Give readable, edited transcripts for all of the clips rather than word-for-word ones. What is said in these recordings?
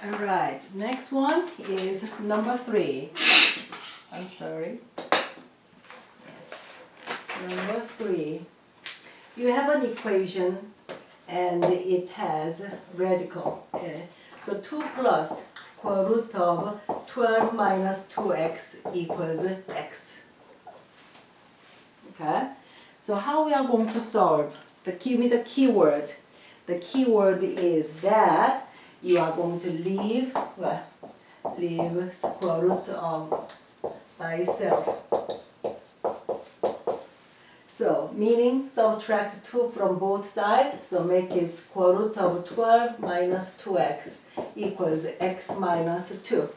Alright, next one is number 3. I'm sorry. Yes. Number 3. You have an equation and it has radical. Okay. So 2 plus square root of 12 minus 2x equals x. Okay. So how we are going to solve? Give me the keyword. The keyword is that you are going to leave square root of by itself. So, meaning subtract 2 from both sides, so make it square root of 12 minus 2x equals x minus 2.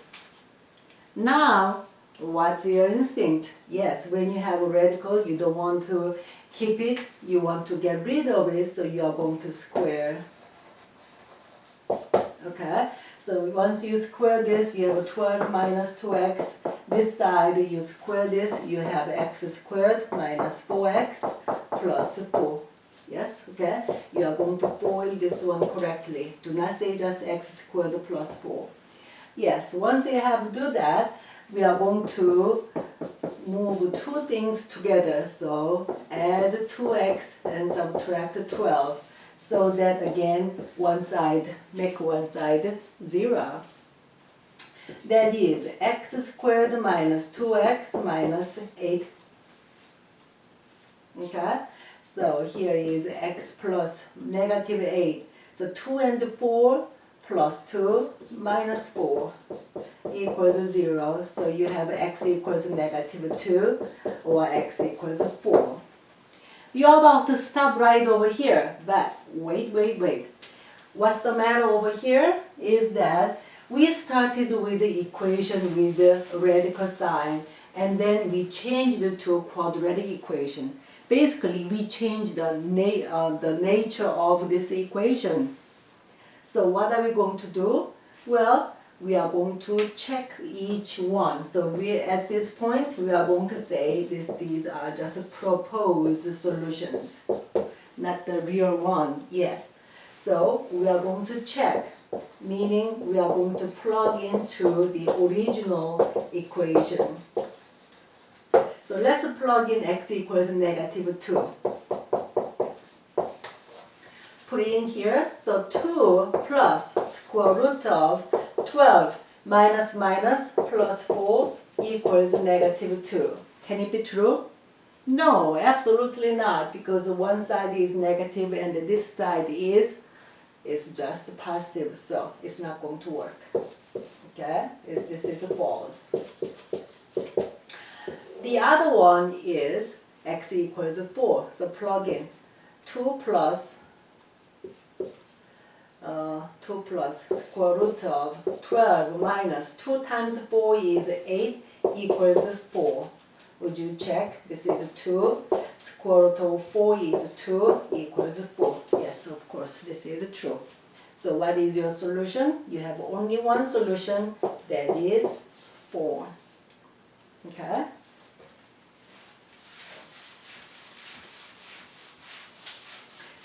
Now, what's your instinct? Yes, when you have a radical, you don't want to keep it, you want to get rid of it, so you are going to square. Okay, so once you square this, you have 12 minus 2x. This side, you square this, you have x squared minus 4x plus 4. Yes, okay? You are going to FOIL this one correctly. Do not say just x squared plus 4. Yes, once you have do that, we are going to move two things together. So add 2x and subtract 12. So that again, make one side 0. That is x squared minus 2x minus 8. Okay? So here is x plus negative 8. So 2 and 4 plus 2 minus 4 equals 0. So you have x equals negative 2 or x equals 4. You're about to stop right over here, but wait. What's the matter over here is that we started with the equation with the radical sign, and then we changed it to a quadratic equation. Basically, we changed the nature of this equation. So what are we going to do? Well, we are going to check each one. So at this point, we are going to say these are just proposed solutions, not the real one yet. So we are going to check, meaning we are going to plug into the original equation. So let's plug in x equals negative 2. Put it in here. So 2 plus square root of 12 minus plus 4 equals negative 2. Can it be true? No, absolutely not, because one side is negative and this side is just positive, so it's not going to work. Okay, this is false. The other one is x equals 4, so plug in 2 plus square root of 12 minus 2 times 4 is 8 equals 4. Would you check? This is 2. Square root of 4 is 2 equals 4. Yes, of course, this is true. So what is your solution? You have only one solution, that is 4. Okay?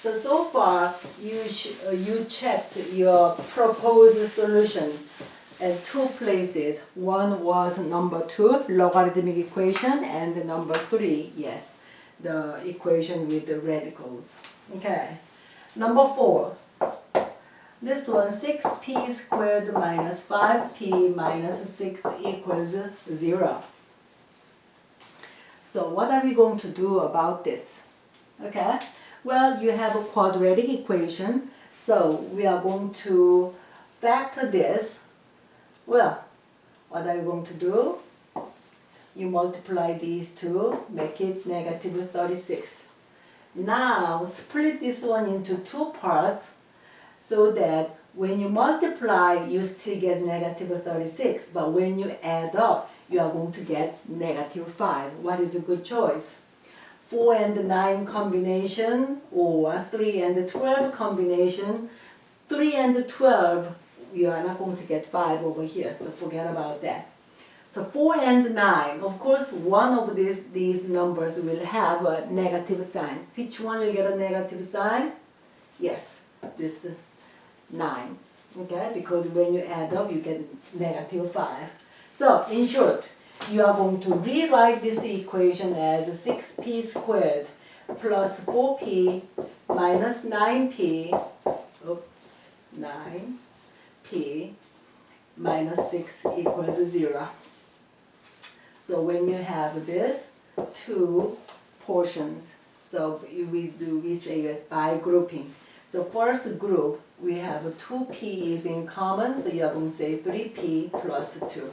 So far, you checked your proposed solution at 2 places. One was number 2, logarithmic equation, and number 3, yes, the equation with the radicals. Okay. Number 4. This one, 6p squared minus 5p minus 6 equals 0. So what are we going to do about this? Okay. Well, you have a quadratic equation, so we are going to factor this. Well, what are you going to do? You multiply these two, make it negative 36. Now, split this one into 2 parts so that when you multiply, you still get negative 36, but when you add up, you are going to get negative 5. What is a good choice? 4 and 9 combination or 3 and 12 combination. 3 and 12, you are not going to get 5 over here, so forget about that. So 4 and 9, of course, one of these numbers will have a negative sign. Which one will get a negative sign? Yes, this 9. okay? Because when you add up, you get negative 5. So, in short, you are going to rewrite this equation as 6p squared plus 4p minus 9p, oops, 9p minus 6 equals 0. So when you have this two portions, so we say it by grouping. So first group, we have 2p is in common, so you are going to say 3p plus 2.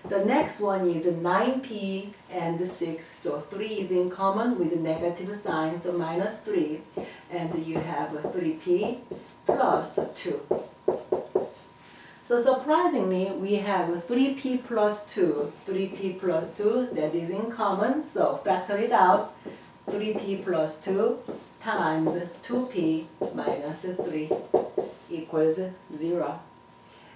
The next one is 9p and 6, so 3 is in common with a negative sign, so minus 3, and you have 3p plus 2. So surprisingly, we have 3p plus 2, 3p plus 2, that is in common, so factor it out, 3p plus 2 times 2p minus 3 equals 0.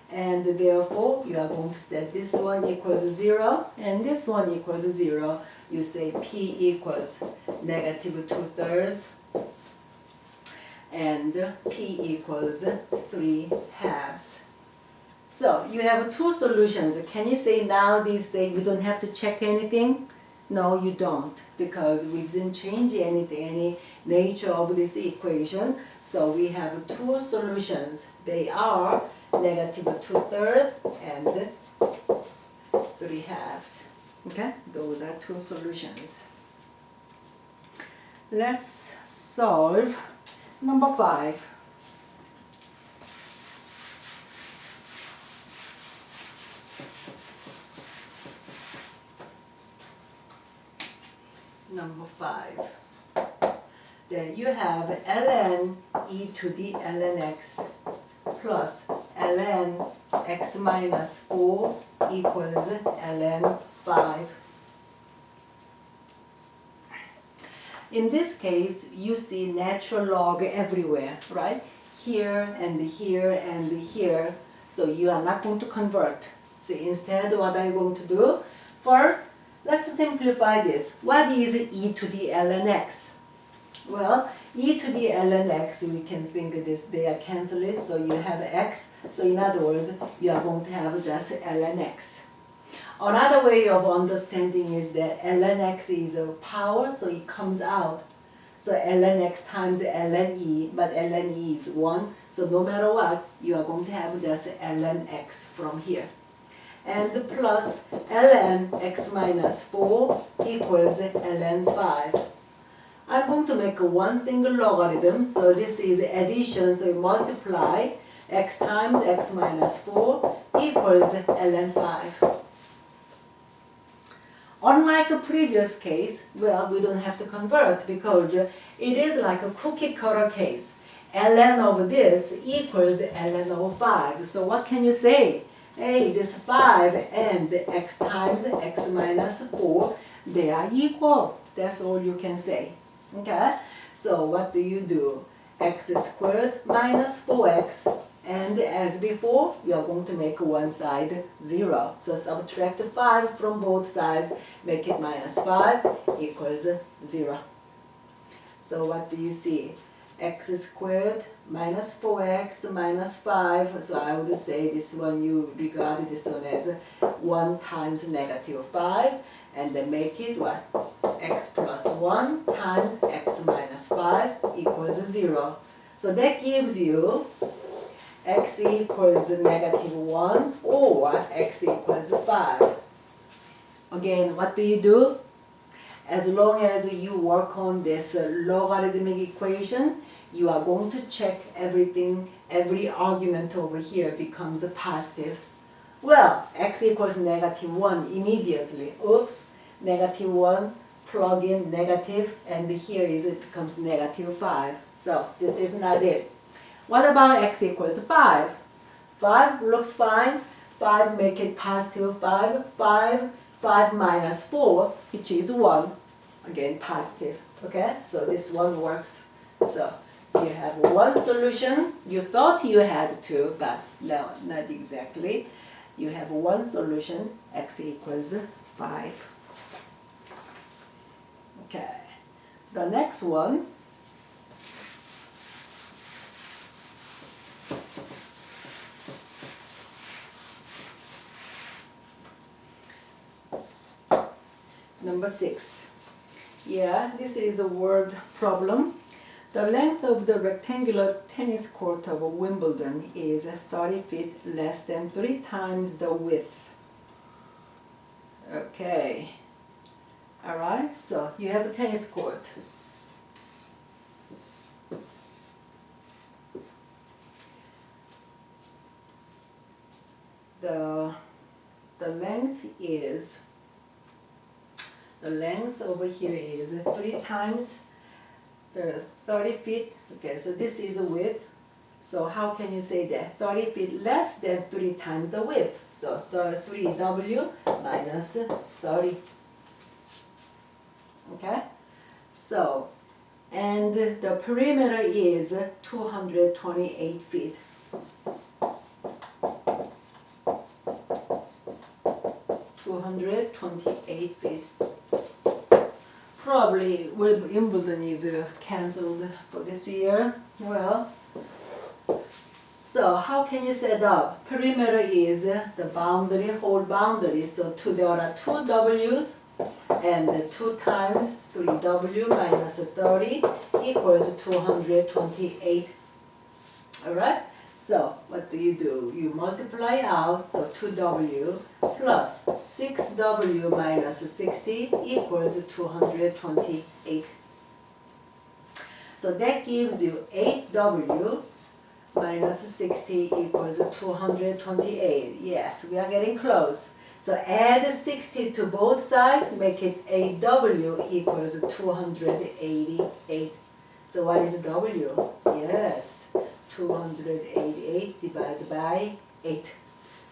And therefore, you are going to set this one equals 0, and this one equals 0. You say p equals negative 2/3, and p equals 3/2. So you have two solutions. Can you say now these say you don't have to check anything? No, you don't, because we didn't change anything, any nature of this equation. So we have two solutions. They are negative 2/3 and 3/2. Okay, those are two solutions. Let's solve number 5. Number 5. Then you have ln e to the ln x plus ln x minus 4 equals ln 5. In this case, you see natural log everywhere, right? Here and here and here. So you are not going to convert. So instead, what are you going to do? First, let's simplify this. What is e to the ln x? Well, e to the ln x, we can think of this, they are cancelled, so you have x. So in other words, you are going to have just ln x. Another way of understanding is that ln x is a power, so it comes out. So ln x times ln e, but ln e is 1. So no matter what, you are going to have just ln x from here. And plus ln x minus 4 equals ln 5. I'm going to make one single logarithm, so this is addition, so you multiply x times x minus 4 equals ln 5. Unlike the previous case, well, we don't have to convert because it is like a cookie cutter case. ln of this equals ln of 5. So what can you say? Hey, this 5 and x times x minus 4, they are equal. That's all you can say. Okay? So what do? X squared minus 4x. And as before, you are going to make one side 0. So subtract 5 from both sides, make it minus 5 equals 0. So what do you see? X squared minus 4x minus 5. So I would say this one, you regard this one as 1 times negative 5. And then make it what? X plus 1 times x minus 5 equals 0. So that gives you x equals negative 1 or x equals 5. Again, what do? As long as you work on this logarithmic equation, you are going to check everything, every argument over here becomes a positive. Well, x equals negative 1 immediately. Oops, negative 1, plug in negative, and here it becomes negative 5. So this is not it. What about x equals 5? 5 looks fine. 5 make it positive 5. 5 minus 4, which is 1. Again, positive. Okay, so this one works. So you have one solution. You thought you had two, but no, not exactly. You have one solution, x equals 5. Okay, the next one. Number 6. Yeah, this is a word problem. The length of the rectangular tennis court of Wimbledon is 30 feet less than 3 times the width. Okay. Alright, so you have a tennis court. The length over here is 3 times the 30 feet. Okay, so this is the width. So how can you say that? 30 feet less than 3 times the width. So 3W minus 30. Okay? So, and the perimeter is 228 feet. 228 feet. Probably Wimbledon is cancelled for this year. Well, so how can you set up? Perimeter is the boundary, whole boundary. So there are 2 W's and 2 times 3W minus 30 equals 228. Alright? So what do? You multiply out, so 2W plus 6W minus 60 equals 228. So that gives you 8W minus 60 equals 228. Yes, we are getting close. So add 60 to both sides, make it 8W equals 288. So what is W? Yes, 288 divided by 8.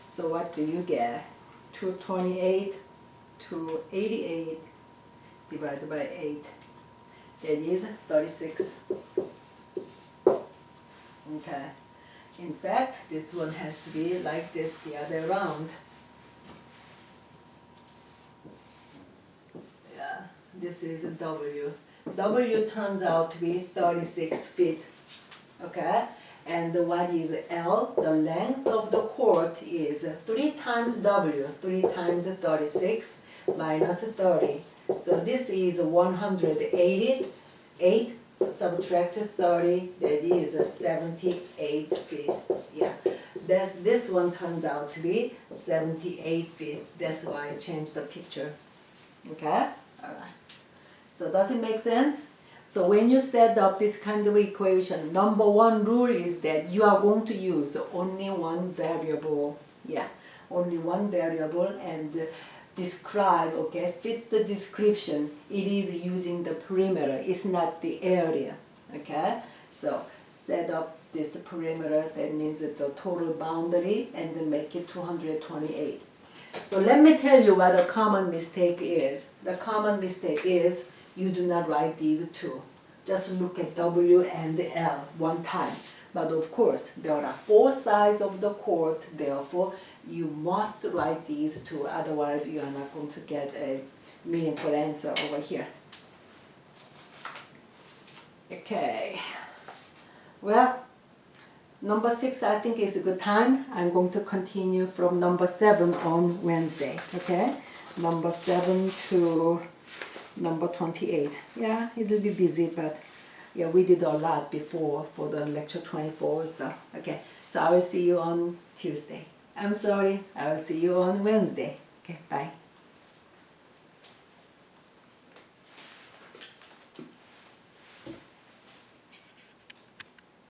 So what do you get? 228 to 88 divided by 8. That is 36. Okay. In fact, this one has to be like this the other round. Yeah, this is a W. W turns out to be 36 feet. Okay? And what is L? The length of the court is 3 times W, 3 times 36 minus 30. So this is 188, subtract 30, that is 78 feet. Yeah, this one turns out to be 78 feet. That's why I changed the picture. Okay? Alright. So does it make sense? So when you set up this kind of equation, number 1 rule is that you are going to use only one variable. Yeah, only one variable and describe, okay, fit the description. It is using the perimeter, it's not the area. Okay, so set up this perimeter, that means the total boundary, and then make it 228. So let me tell you what a common mistake is. The common mistake is you do not write these two. Just look at W and L one time. But of course, there are 4 sides of the court, therefore you must write these two, otherwise you are not going to get a meaningful answer over here. Okay. Well, number 6 I think is a good time. I'm going to continue from number 7 on Wednesday. Okay? Number 7 to number 28. Yeah, it'll be busy, but yeah, we did a lot before for the lecture 24. So, okay. So I will see you on Tuesday. I'm sorry, I will see you on Wednesday. Okay, bye.